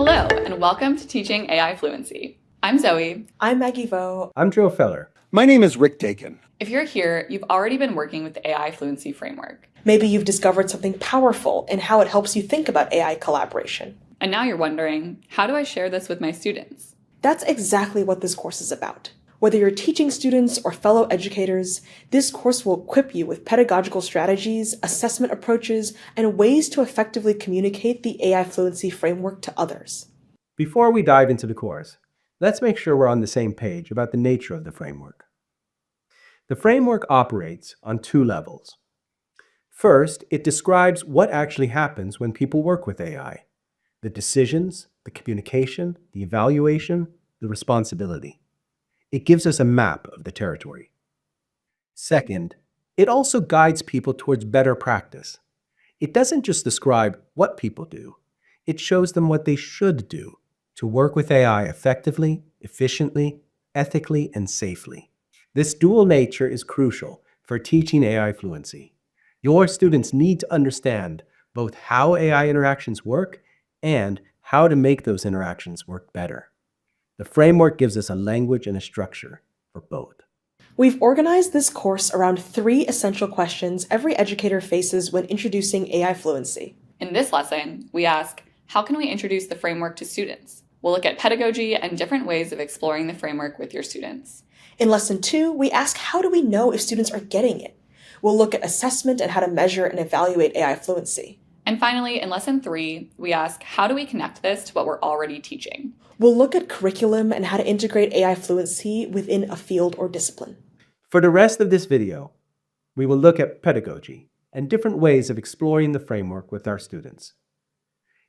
Hello, and welcome to Teaching AI Fluency. I'm Zoe. I'm Maggie Vo. I'm Joe Feller. My name is Rick Dakin. If you're here, you've already been working with the AI Fluency framework. Maybe you've discovered something powerful in how it helps you think about AI collaboration. And now you're wondering, how do I share this with my students? That's exactly what this course is about. Whether you're teaching students or fellow educators, this course will equip you with pedagogical strategies, assessment approaches, and ways to effectively communicate the AI Fluency framework to others. Before we dive into the course, let's make sure we're on the same page about the nature of the framework. The framework operates on two levels. First, it describes what actually happens when people work with AI: the decisions, the communication, the evaluation, the responsibility. It gives us a map of the territory. Second, it also guides people towards better practice. It doesn't just describe what people do, it shows them what they should do to work with AI effectively, efficiently, ethically, and safely. This dual nature is crucial for teaching AI fluency. Your students need to understand both how AI interactions work and how to make those interactions work better. The framework gives us a language and a structure for both. We've organized this course around 3 essential questions every educator faces when introducing AI fluency. In this lesson, we ask, how can we introduce the framework to students? We'll look at pedagogy and different ways of exploring the framework with your students. In Lesson 2, we ask, how do we know if students are getting it? We'll look at assessment and how to measure and evaluate AI fluency. And finally, in Lesson 3, we ask, how do we connect this to what we're already teaching? We'll look at curriculum and how to integrate AI fluency within a field or discipline. For the rest of this video, we will look at pedagogy and different ways of exploring the framework with our students.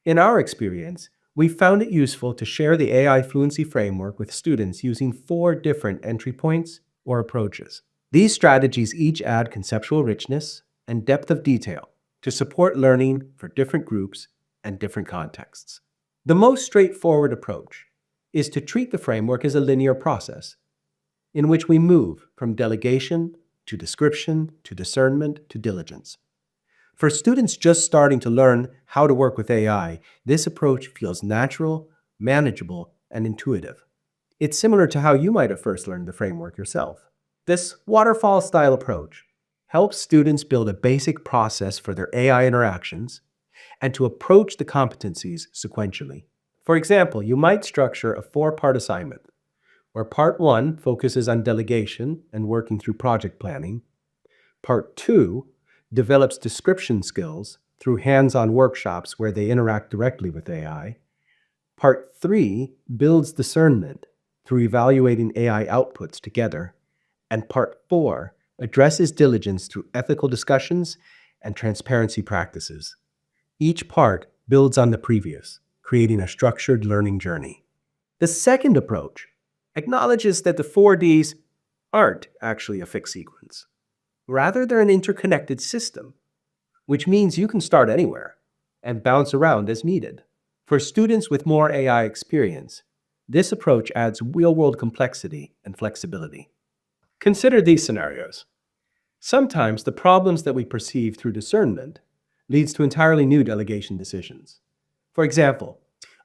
In our experience, we found it useful to share the AI fluency framework with students using 4 different entry points or approaches. These strategies each add conceptual richness and depth of detail to support learning for different groups and different contexts. The most straightforward approach is to treat the framework as a linear process in which we move from delegation to description to discernment to diligence. For students just starting to learn how to work with AI, this approach feels natural, manageable, and intuitive. It's similar to how you might have first learned the framework yourself. This waterfall-style approach helps students build a basic process for their AI interactions and to approach the competencies sequentially. For example, you might structure a 4-part assignment, where Part 1 focuses on delegation and working through project planning. Part 2 develops description skills through hands-on workshops where they interact directly with AI. Part 3 builds discernment through evaluating AI outputs together. And Part 4 addresses diligence through ethical discussions and transparency practices. Each part builds on the previous, creating a structured learning journey. The second approach acknowledges that the 4 Ds aren't actually a fixed sequence. Rather, they're an interconnected system, which means you can start anywhere and bounce around as needed. For students with more AI experience, this approach adds real-world complexity and flexibility. Consider these scenarios. Sometimes the problems that we perceive through discernment leads to entirely new delegation decisions. For example,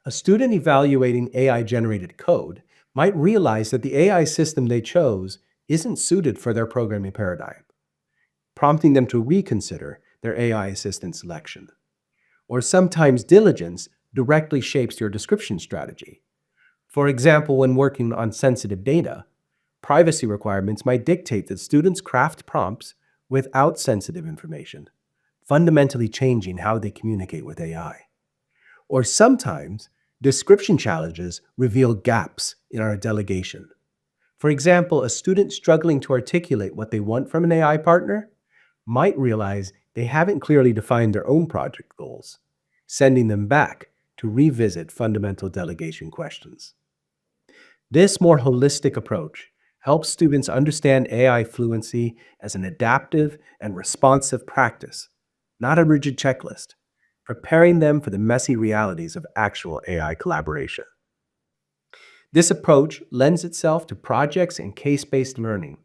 a student evaluating AI-generated code might realize that the AI system they chose isn't suited for their programming paradigm, prompting them to reconsider their AI assistant selection. Or sometimes diligence directly shapes your description strategy. For example, when working on sensitive data, privacy requirements might dictate that students craft prompts without sensitive information, fundamentally changing how they communicate with AI. Or sometimes, description challenges reveal gaps in our delegation. For example, a student struggling to articulate what they want from an AI partner might realize they haven't clearly defined their own project goals, sending them back to revisit fundamental delegation questions. This more holistic approach helps students understand AI fluency as an adaptive and responsive practice, not a rigid checklist, preparing them for the messy realities of actual AI collaboration. This approach lends itself to projects and case-based learning,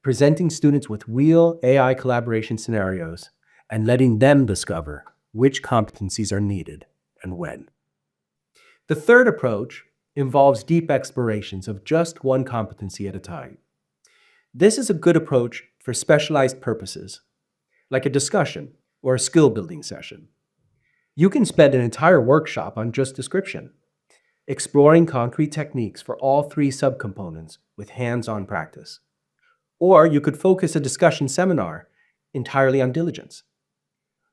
presenting students with real AI collaboration scenarios and letting them discover which competencies are needed and when. The third approach involves deep explorations of just one competency at a time. This is a good approach for specialized purposes, like a discussion or a skill-building session. You can spend an entire workshop on just description, exploring concrete techniques for all three subcomponents with hands-on practice. Or you could focus a discussion seminar entirely on diligence.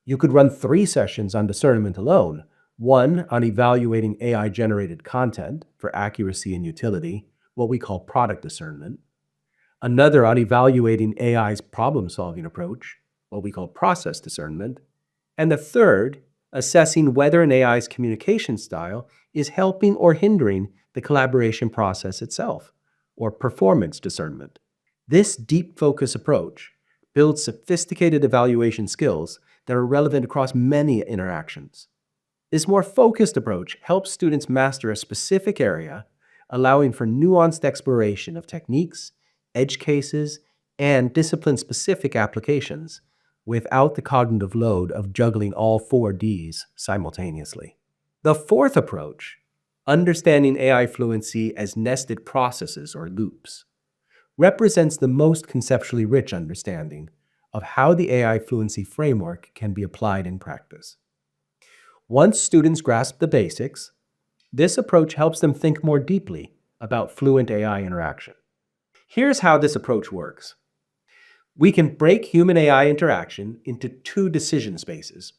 You could run 3 sessions on discernment alone, one on evaluating AI-generated content for accuracy and utility, what we call product discernment, another on evaluating AI's problem-solving approach, what we call process discernment, and the third, assessing whether an AI's communication style is helping or hindering the collaboration process itself, or performance discernment. This deep focus approach builds sophisticated evaluation skills that are relevant across many interactions. This more focused approach helps students master a specific area, allowing for nuanced exploration of techniques, edge cases, and discipline-specific applications without the cognitive load of juggling all 4 Ds simultaneously. The fourth approach, understanding AI fluency as nested processes or loops, represents the most conceptually rich understanding of how the AI fluency framework can be applied in practice. Once students grasp the basics, this approach helps them think more deeply about fluent AI interaction. Here's how this approach works. We can break human-AI interaction into 2 decision spaces.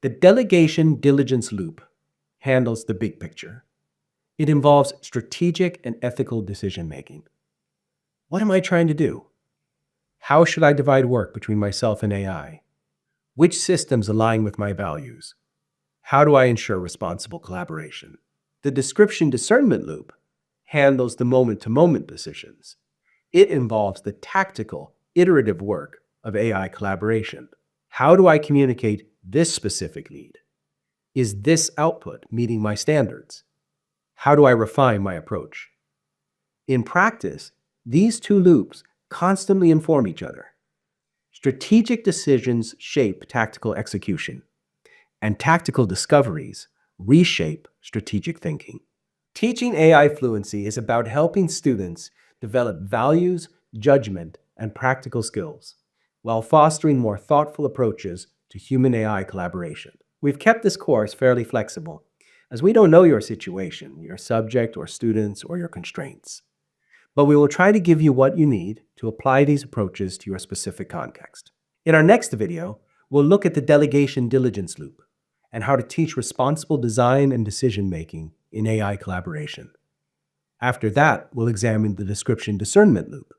The delegation diligence loop handles the big picture. It involves strategic and ethical decision-making. What am I trying to do? How should I divide work between myself and AI? Which systems align with my values? How do I ensure responsible collaboration? The description discernment loop handles the moment-to-moment decisions. It involves the tactical, iterative work of AI collaboration. How do I communicate this specific need? Is this output meeting my standards? How do I refine my approach? In practice, these 2 loops constantly inform each other. Strategic decisions shape tactical execution, and tactical discoveries reshape strategic thinking. Teaching AI fluency is about helping students develop values, judgment, and practical skills, while fostering more thoughtful approaches to human-AI collaboration. We've kept this course fairly flexible, as we don't know your situation, your subject or students, or your constraints. But we will try to give you what you need to apply these approaches to your specific context. In our next video, we'll look at the delegation diligence loop and how to teach responsible design and decision-making in AI collaboration. After that, we'll examine the description discernment loop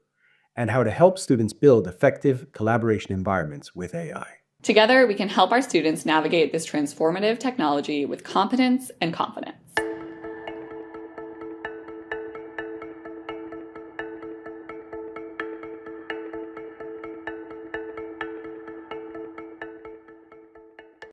and how to help students build effective collaboration environments with AI. Together, we can help our students navigate this transformative technology with competence and confidence.